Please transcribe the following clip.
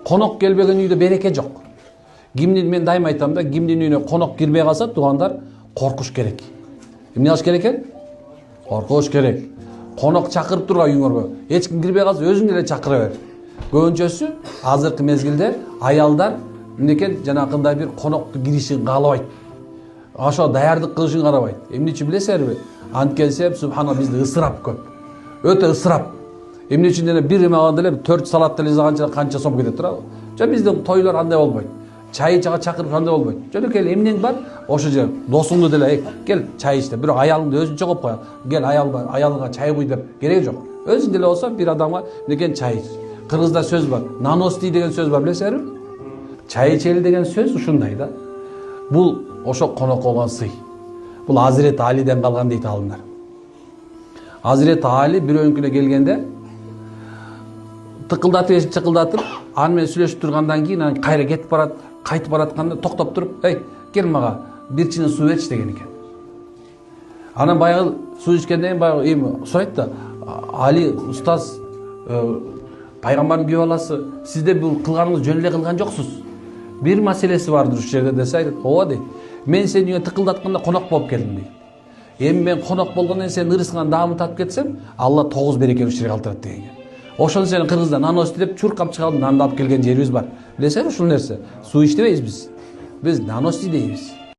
Konok келбеген үйдө береке жок. Кимдин мен дайым айтам да, кимдин үйүнө конок кирбей калса, туугандар коркуш керек. Эмне кылыш керек экен? Коркуш керек. Конок чакырып турган үйүңөргө эч ким кирбей калса, өзүң эле чакыра бер. Көбүнчөсү азыркы мезгилде аялдар эмнекен жанакындай бир конокту киришин каалабайт. Ошо даярдык кылышын карабайт. Эмне үчүн билесиңерби? Анткенсе, субхана бизде ысырап көп. Өтө ысырап. Эмне үчүн деле бир эме алганда эле 4 салат деле жазганча канча сом кетет туурабы? Жа биздин тойлор андай болбойт. Чай чага чакырып андай болбойт. Жөнөкөй эмнең бар? Ошо же досуңду деле кел чай ич деп, бирок аялыңды өзүнчө коюп коя. Кел аялыңа чай куй деп кереги жок. Өзүң деле болсо бир адамга некен чай ич. Кыргызда сөз бар. Наности деген сөз бар, билесиңерби? Чай ичели деген сөз ушундай да. Бул ошо конок болгон сый. Бул Азирет Алиден калган дейт алымдар. Азирет Али бирөөнүкүнө келгенде тыкылдатып, чыкылдатып, аны менен сүйлөшүп тургандан кийин анан кайра кетип барат, кайтып баратканда токтоп туруп, "Эй, кел мага бир чыны суу берчи" деген экен. Анан баягы суу ичкенден кийин баягы сурайт да, "Али устаз, пайгамбардын күйөө баласы, сизде бул кылганыңыз жөн эле кылган жоксуз. Бир маселеси бардыр ушул жерде" десе айтат, "Ооба" дейт. "Мен сени үйгө тыкылдатканда конок болуп келдим" дейт. "Эми мен конок болгондон сенин ырысыңан даамын татып кетсем, Алла 9 берекелүү иштерге калтырат" деген. Ошону сен Кыргызда наности деп чуркап чыгып нанды алып келген жерибиз бар. Билесиңби ушул нерсе? Суу ич дебейбиз биз. Биз наности дейбиз.